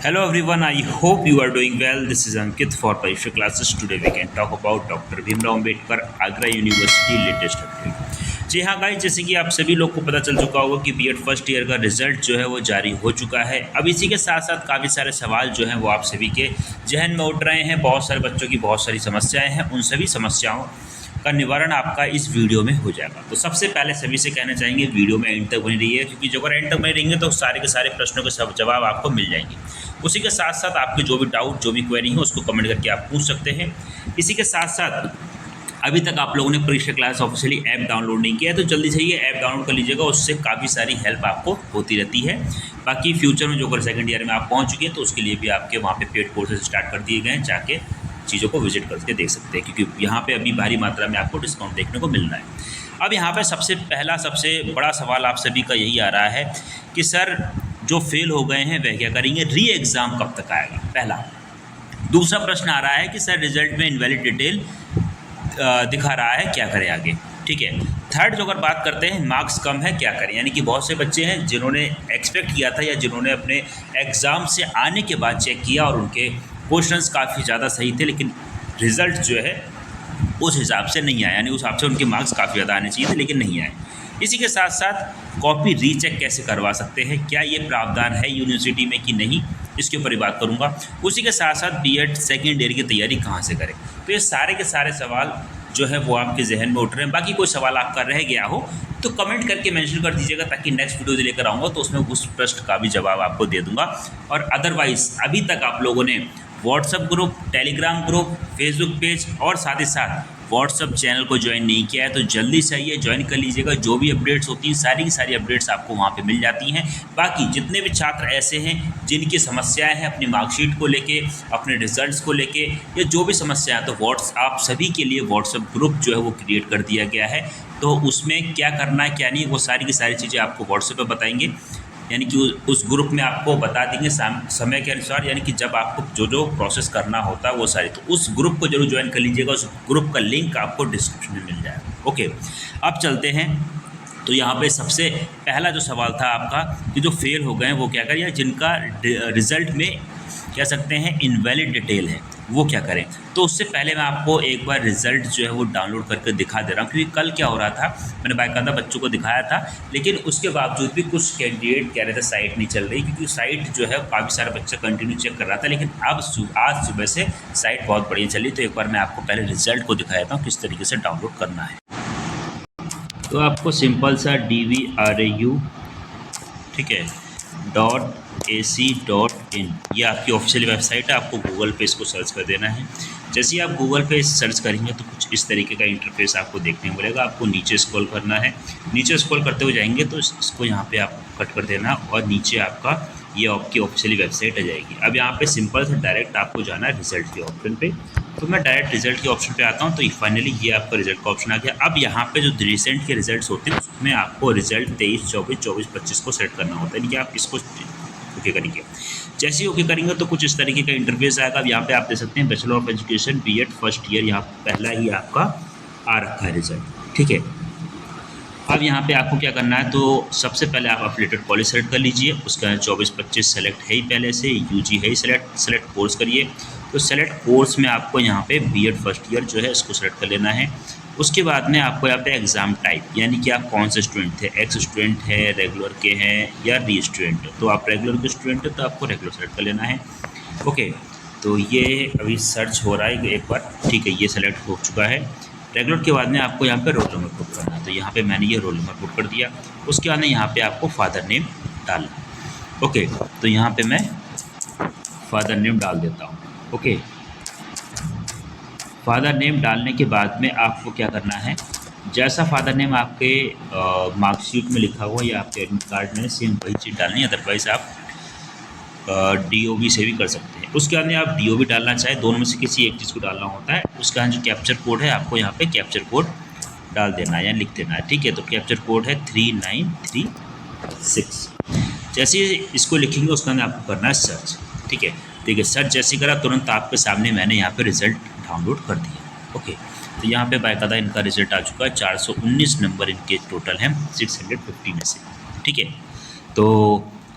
Hello everyone, I hope you are doing well. This is Ankit for Parisha classes. Today we can talk about Dr. Bhimrao Ambedkar Agra university latest update. जी हाँ guys, जैसे कि आप सभी लोग को पता चल चुका होगा कि बीएड फर्स्ट ईयर का रिजल्ट जो है वो जारी हो चुका है। अब इसी के साथ साथ काफ़ी सारे सवाल जो हैं वो आप सभी के जहन में उठ रहे हैं। बहुत सारे बच्चों की बहुत सारी समस्याएँ हैं, उन सभी समस्याओं का निवारण आपका इस वीडियो में हो जाएगा। तो सबसे पहले सभी से कहना चाहेंगे वीडियो में एंड तक बनी रहिए, क्योंकि जो अगर एंड तक बने रहेंगे तो सारे के सारे प्रश्नों के सब जवाब आपको मिल जाएंगे। उसी के साथ साथ आपके जो भी डाउट जो भी क्वेरी है उसको कमेंट करके आप पूछ सकते हैं। इसी के साथ साथ अभी तक आप लोगों ने परीक्षा क्लास ऑफिशियली ऐप डाउनलोड नहीं किया है तो जल्दी से ये ऐप डाउनलोड कर लीजिएगा, उससे काफ़ी सारी हेल्प आपको होती रहती है। बाकी फ्यूचर में जो अगर सेकंड ईयर में आप पहुंच चुके हैं तो उसके लिए भी आपके वहाँ पे पेड कोर्सेज स्टार्ट कर दिए गए हैं, जाके चीज़ों को विजिट करके देख सकते हैं, क्योंकि यहाँ पे अभी भारी मात्रा में आपको डिस्काउंट देखने को मिल रहा है। अब यहाँ पे सबसे बड़ा सवाल आप सभी का यही आ रहा है कि सर जो फेल हो गए हैं वह क्या करेंगे, री एग्ज़ाम कब तक आएगा, पहला। दूसरा प्रश्न आ रहा है कि सर रिजल्ट में इनवैलिड डिटेल दिखा रहा है, क्या करें आगे, ठीक है। थर्ड जो अगर बात करते हैं मार्क्स कम है क्या करें, यानी कि बहुत से बच्चे हैं जिन्होंने एक्सपेक्ट किया था या जिन्होंने अपने एग्ज़ाम से आने के बाद चेक किया और उनके क्वेश्चंस काफ़ी ज़्यादा सही थे, लेकिन रिज़ल्ट जो है उस हिसाब से नहीं आया, यानी उस हिसाब से उनके मार्क्स काफ़ी ज़्यादा आने चाहिए थे लेकिन नहीं आए। इसी के साथ साथ कॉपी रीचेक कैसे करवा सकते हैं, क्या ये प्रावधान है यूनिवर्सिटी में कि नहीं, इसके ऊपर ही बात करूँगा। उसी के साथ साथ बीएड सेकेंड ईयर की तैयारी कहाँ से करें। तो ये सारे के सारे सवाल जो है वो आपके जहन में उठ रहे हैं। बाकी कोई सवाल आपका रह गया हो तो कमेंट करके मेंशन कर दीजिएगा, ताकि नेक्स्ट वीडियो लेकर आऊँगा तो उसमें उस प्रश्न का भी जवाब आपको दे दूँगा। और अदरवाइज़ अभी तक आप लोगों ने WhatsApp group, Telegram group, Facebook page और साथ ही साथ व्हाट्सएप चैनल को ज्वाइन नहीं किया है तो जल्दी से आइए ज्वाइन कर लीजिएगा। जो भी अपडेट्स होती हैं सारी की सारी अपडेट्स आपको वहाँ पे मिल जाती हैं। बाकी जितने भी छात्र ऐसे हैं जिनकी समस्याएं हैं अपनी मार्कशीट को लेके, अपने रिजल्ट्स को लेके या जो भी समस्या है, तो आप सभी के लिए व्हाट्सएप ग्रुप जो है वो क्रिएट कर दिया गया है। तो उसमें क्या करना है क्या नहीं, वो सारी की सारी चीज़ें आपको व्हाट्सएप पर बताएंगे, यानी कि उस ग्रुप में आपको बता देंगे समय के अनुसार, यानी कि जब आपको जो जो प्रोसेस करना होता है वो सारी। तो उस ग्रुप को जरूर ज्वाइन कर लीजिएगा, उस ग्रुप का लिंक आपको डिस्क्रिप्शन में मिल जाएगा। ओके, अब चलते हैं। तो यहाँ पे सबसे पहला जो सवाल था आपका कि जो फेल हो गए हैं वो क्या करें, या जिनका रिज़ल्ट में कह सकते हैं इनवैलिड डिटेल है वो क्या करें। तो उससे पहले मैं आपको एक बार रिज़ल्ट जो है वो डाउनलोड करके दिखा दे रहा हूँ, क्योंकि कल क्या हो रहा था, मैंने बाकायदा बच्चों को दिखाया था, लेकिन उसके बावजूद भी कुछ कैंडिडेट कह रहे थे साइट नहीं चल रही, क्योंकि साइट जो है काफ़ी सारा बच्चा कंटिन्यू चेक कर रहा था। लेकिन अब आज सुबह से साइट बहुत बढ़िया चली। तो एक बार मैं आपको पहले रिज़ल्ट को दिखा देता हूँ किस तरीके से डाउनलोड करना है। तो आपको सिंपल सा DVRAU, ठीक है, .ac.in ये आपकी ऑफिशियल वेबसाइट है। आपको गूगल पे इसको सर्च कर देना है। जैसे ही आप गूगल पे सर्च करेंगे तो कुछ इस तरीके का इंटरफेस आपको देखने को मिलेगा। आपको नीचे स्क्रॉल करना है, नीचे स्क्रॉल करते हुए जाएंगे तो इसको यहाँ पे आप कट कर देना और नीचे आपका ये आपकी ऑफिशियली वेबसाइट आ जाएगी। अब यहाँ पे सिंपल से डायरेक्ट आपको जाना है रिजल्ट के ऑप्शन पे। तो मैं डायरेक्ट रिजल्ट के ऑप्शन पे आता हूँ। तो फाइनली ये आपका रिजल्ट का ऑप्शन आ गया। अब यहाँ पे जो रिसेंट के रिजल्ट्स होते हैं उसमें आपको रिजल्ट 23, 24, 24, 25 को सेट करना होता है, यानी कि आप इसको ओके करेंगे। जैसे ही ओके करेंगे तो कुछ इस तरीके का इंटरफेस आएगा। अब यहाँ पे आप देख सकते हैं bachelor of education BEd first year, यहाँ पहला ही आपका आ रखा है रिजल्ट, ठीक है। अब यहाँ पे आपको क्या करना है, तो सबसे पहले आप अफिलिएटेड कॉलेज सेलेक्ट कर लीजिए। उसका 24-25 सेलेक्ट है ही पहले से, यूजी है ही सेलेक्ट कोर्स करिए। तो सेलेक्ट कोर्स में आपको यहाँ पे बीएड फर्स्ट ईयर जो है इसको सेलेक्ट कर लेना है। उसके बाद में आपको यहाँ पे एग्ज़ाम टाइप, यानी कि आप कौन से स्टूडेंट थे, एक्स स्टूडेंट है, रेगुलर के हैं या री स्टूडेंट। तो आप रेगुलर के स्टूडेंट है तो आपको रेगुलर सेलेक्ट कर लेना है। ओके, तो ये अभी सर्च हो रहा है एक बार, ठीक है, ये सेलेक्ट हो चुका है। रेगुलर के बाद में आपको यहाँ पे रोल नंबर पुट करना है। तो यहाँ पे मैंने ये रोल नंबर पुट कर दिया। उसके बाद में यहाँ पे आपको फादर नेम डालना। ओके, तो यहाँ पे मैं फादर नेम डाल देता हूँ। ओके, फादर नेम डालने के बाद में आपको क्या करना है, जैसा फादर नेम आपके मार्कशीट में लिखा हुआ या आपके एडमिट कार्ड में सेम वही चीज़ डालनी है। अदरवाइज़ आप DOB से भी कर सकते हैं। उसके बाद में आप DOB डालना चाहे, दोनों में से किसी एक चीज़ को डालना होता है। उसका जो कैप्चर कोड है आपको यहाँ पे कैप्चर कोड डाल देना है या लिख देना है, ठीक है। तो कैप्चर कोड है 3936। जैसे इसको लिखेंगे उसका अंदर आपको करना है सर्च, ठीक है। देखिए सर्च जैसे करा तुरंत आपके सामने मैंने यहाँ पे रिज़ल्ट डाउनलोड कर दिया। ओके, तो यहाँ पे बाकायदा इनका रिज़ल्ट आ चुका है। 419 नंबर इनके टोटल हैं 650 में से, ठीक है। तो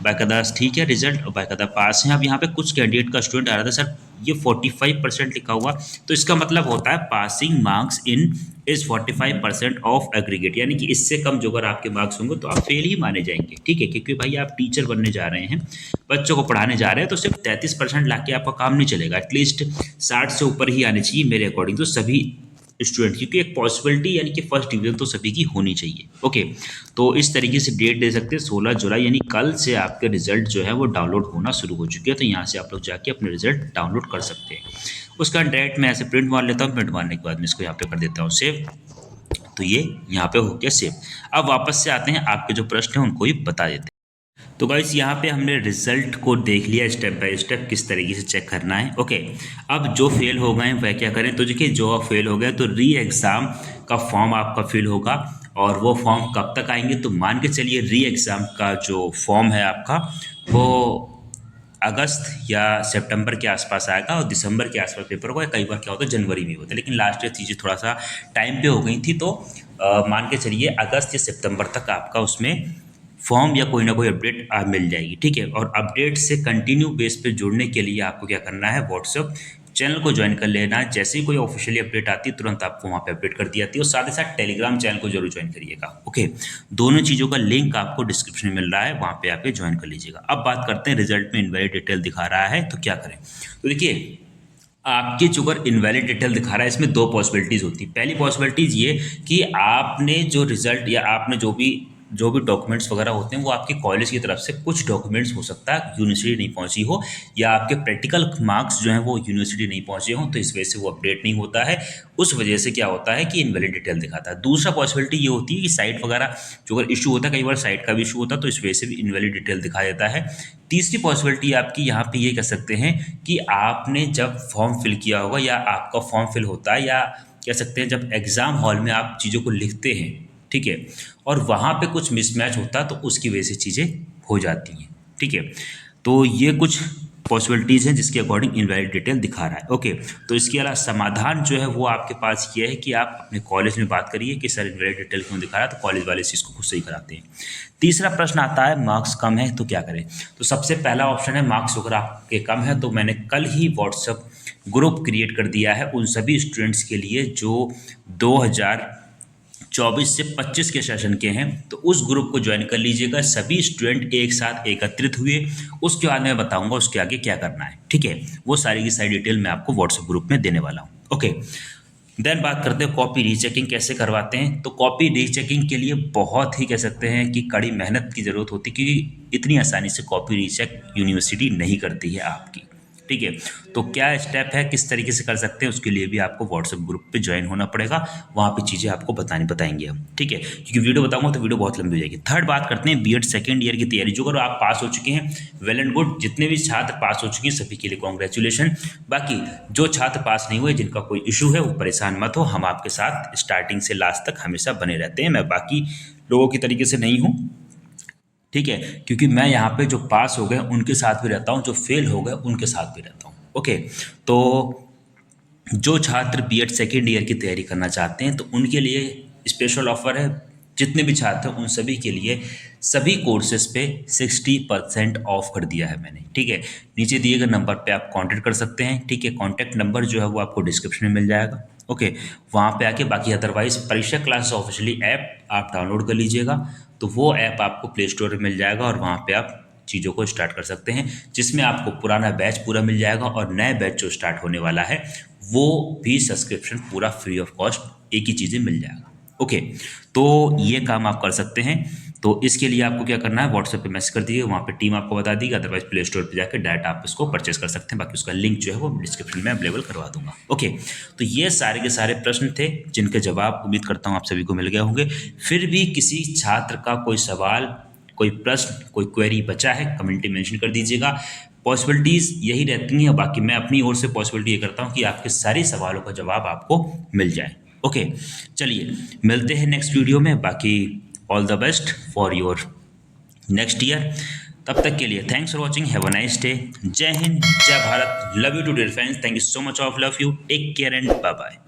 बाकायदा ठीक है रिजल्ट, और बाकायदा पास हैं। अब यहाँ पे कुछ कैंडिडेट का स्टूडेंट आ रहा था सर ये 45% लिखा हुआ, तो इसका मतलब होता है passing marks in is 45% of aggregate, यानी कि इससे कम जो अगर आपके मार्क्स होंगे तो आप फेल ही माने जाएंगे, ठीक है। क्योंकि भाई आप टीचर बनने जा रहे हैं, बच्चों को पढ़ाने जा रहे हैं, तो सिर्फ 33% ला के आपका काम नहीं चलेगा, एटलीस्ट 60 से ऊपर ही आने चाहिए मेरे अकॉर्डिंग तो सभी स्टूडेंट, क्योंकि एक पॉसिबिलिटी यानी कि फर्स्ट डिवीजन तो सभी की होनी चाहिए। ओके, तो इस तरीके से डेट दे सकते हैं 16 जुलाई, यानी कल से आपके रिजल्ट जो है वो डाउनलोड होना शुरू हो चुके हैं, तो यहाँ से आप लोग जाके अपने रिजल्ट डाउनलोड कर सकते हैं। उसका डायरेक्ट मैं ऐसे प्रिंट मार लेता हूँ, प्रिंट मारने के बाद मैं इसको यहाँ पे कर देता हूँ सेव, तो ये यहाँ पे हो गया सेव। अब वापस से आते हैं, आपके जो प्रश्न हैं उनको ही बता देते हैं। तो गाइस यहाँ पे हमने रिजल्ट को देख लिया स्टेप बाय स्टेप किस तरीके से चेक करना है। ओके, अब जो फेल हो गए वह क्या करें, तो देखिए जो फेल हो गए तो री एग्ज़ाम का फॉर्म आपका फिल होगा, और वो फॉर्म कब तक आएंगे, तो मान के चलिए री एग्ज़ाम का जो फॉर्म है आपका वो अगस्त या सितंबर के आसपास आएगा, और दिसंबर के आसपास पेपर होगा, कई बार क्या होता है जनवरी में होता है, लेकिन लास्ट ईयर चीज़ें थोड़ा सा टाइम पे हो गई थी, तो मान के चलिए अगस्त या सितंबर तक आपका उसमें फॉर्म या कोई ना कोई अपडेट मिल जाएगी, ठीक है। और अपडेट से कंटिन्यू बेस पे जुड़ने के लिए आपको क्या करना है, व्हाट्सएप चैनल को ज्वाइन कर लेना है, जैसे ही कोई ऑफिशियली अपडेट आती है तुरंत आपको वहाँ पे अपडेट कर दी जाती है, और साथ ही साथ टेलीग्राम चैनल को जरूर ज्वाइन करिएगा। ओके, दोनों चीज़ों का लिंक आपको डिस्क्रिप्शन में मिल रहा है, वहाँ पे आके ज्वाइन कर लीजिएगा। अब बात करते हैं रिजल्ट में इनवैलिड डिटेल दिखा रहा है तो क्या करें, तो देखिए आपकी जो अगर इनवैलिड डिटेल दिखा रहा है इसमें दो पॉसिबिलिटीज़ होती है। पहली पॉसिबिलिटीज़ ये कि आपने जो रिजल्ट या आपने जो भी डॉक्यूमेंट्स वगैरह होते हैं वो आपके कॉलेज की तरफ से कुछ डॉक्यूमेंट्स हो सकता है यूनिवर्सिटी नहीं पहुंची हो, या आपके प्रैक्टिकल मार्क्स जो हैं वो यूनिवर्सिटी नहीं पहुंचे हों, तो इस वजह से वो अपडेट नहीं होता है, उस वजह से क्या होता है कि इनवैलिड डिटेल दिखाता है। दूसरा पॉसिबिलिटी ये होती है कि साइट वगैरह जो अगर इशू होता है, कई बार साइट का भी इशू होता है, तो इस वजह से भी इनवैलिड डिटेल दिखा देता है। तीसरी पॉसिबिलिटी आपकी यहाँ पे ये कह सकते हैं कि आपने जब फॉर्म फिल किया होगा, या आपका फॉर्म फिल होता है, या कह सकते हैं जब एग्ज़ाम हॉल में आप चीज़ों को लिखते हैं, ठीक है, और वहाँ पे कुछ मिसमैच होता है तो उसकी वजह से चीज़ें हो जाती हैं, ठीक है। तो ये कुछ पॉसिबिलिटीज़ हैं जिसके अकॉर्डिंग इनवैलिड डिटेल दिखा रहा है। ओके, तो इसके अलावा समाधान जो है वो आपके पास ये है कि आप अपने कॉलेज में बात करिए कि सर इनवैलिड डिटेल क्यों दिखा रहा है, तो कॉलेज वाले इस चीज़ को खुद से ही कराते हैं। तीसरा प्रश्न आता है मार्क्स कम है तो क्या करें, तो सबसे पहला ऑप्शन है मार्क्स अगर आपके कम है, तो मैंने कल ही व्हाट्सएप ग्रुप क्रिएट कर दिया है उन सभी स्टूडेंट्स के लिए जो 2024 से 25 के सेशन के हैं, तो उस ग्रुप को ज्वाइन कर लीजिएगा। सभी स्टूडेंट एक साथ एकत्रित हुए, उसके बाद मैं बताऊंगा उसके आगे क्या करना है, ठीक है। वो सारी की सारी डिटेल मैं आपको व्हाट्सएप ग्रुप में देने वाला हूँ। ओके, देन बात करते हैं कॉपी रीचेकिंग कैसे करवाते हैं। तो कॉपी रीचेकिंग के लिए बहुत ही कह सकते हैं कि कड़ी मेहनत की ज़रूरत होती है, क्योंकि इतनी आसानी से कॉपी रीचेक यूनिवर्सिटी नहीं करती है आपकी, ठीक है। तो क्या स्टेप है, किस तरीके से कर सकते हैं, उसके लिए भी आपको व्हाट्सएप ग्रुप पे ज्वाइन होना पड़ेगा, वहाँ पे चीज़ें आपको बताएंगे हम, ठीक है, क्योंकि वीडियो बताऊंगा तो वीडियो बहुत लंबी हो जाएगी। थर्ड बात करते हैं बीएड सेकेंड ईयर की तैयारी, जो अगर आप पास हो चुके हैं वेल एंड गुड, जितने भी छात्र पास हो चुके हैं सभी के लिए कॉन्ग्रेचुलेशन। बाकी जो छात्र पास नहीं हुए, जिनका कोई इशू है, वो परेशान मत हो, हम आपके साथ स्टार्टिंग से लास्ट तक हमेशा बने रहते हैं। मैं बाकी लोगों की तरीके से नहीं हूँ, ठीक है, क्योंकि मैं यहाँ पे जो पास हो गए उनके साथ भी रहता हूँ, जो फेल हो गए उनके साथ भी रहता हूँ। ओके, तो जो छात्र बीएड सेकेंड ईयर की तैयारी करना चाहते हैं तो उनके लिए स्पेशल ऑफर है, जितने भी छात्र हैं उन सभी के लिए सभी कोर्सेज पे 60% ऑफ कर दिया है मैंने, ठीक है। नीचे दिए गए नंबर पे आप कांटेक्ट कर सकते हैं, ठीक है। कांटेक्ट नंबर जो है वो आपको डिस्क्रिप्शन में मिल जाएगा। ओके, वहाँ पे आके बाकी अदरवाइज परीक्षा क्लासेस ऑफिशियली ऐप आप डाउनलोड कर लीजिएगा, तो वो ऐप आपको प्ले स्टोर में मिल जाएगा, और वहाँ पे आप चीज़ों को स्टार्ट कर सकते हैं, जिसमें आपको पुराना बैच पूरा मिल जाएगा, और नए बैच जो स्टार्ट होने वाला है वो भी सब्सक्रिप्शन पूरा फ्री ऑफ कॉस्ट एक ही चीज़ें मिल जाएगा। ओके, तो ये काम आप कर सकते हैं। तो इसके लिए आपको क्या करना है, व्हाट्सएप पे मैसेज कर दीजिए, वहाँ पे टीम आपको बता देगी, अदरवाइज प्ले स्टोर पे जाकर डायरेक्ट आप इसको परचेस कर सकते हैं। बाकी उसका लिंक जो है वो डिस्क्रिप्शन में अवेलेबल करवा दूंगा। ओके, तो ये सारे के सारे प्रश्न थे जिनके जवाब उम्मीद करता हूँ आप सभी को मिल गए होंगे। फिर भी किसी छात्र का कोई सवाल, कोई प्रश्न, कोई क्वेरी बचा है, कमेंट में मेंशन कर दीजिएगा। पॉसिबिलिटीज़ यही रहती हैं, बाकी मैं अपनी ओर से पॉसिबिलिटी ये करता हूँ कि आपके सारे सवालों का जवाब आपको मिल जाए। ओके, चलिए मिलते हैं नेक्स्ट वीडियो में। बाकी all the best for your next year. तब तक के लिए thanks for watching, have a nice day. जय हिंद, जय Bharat, love you too dear friends, thank you so much of love you, take care and bye bye.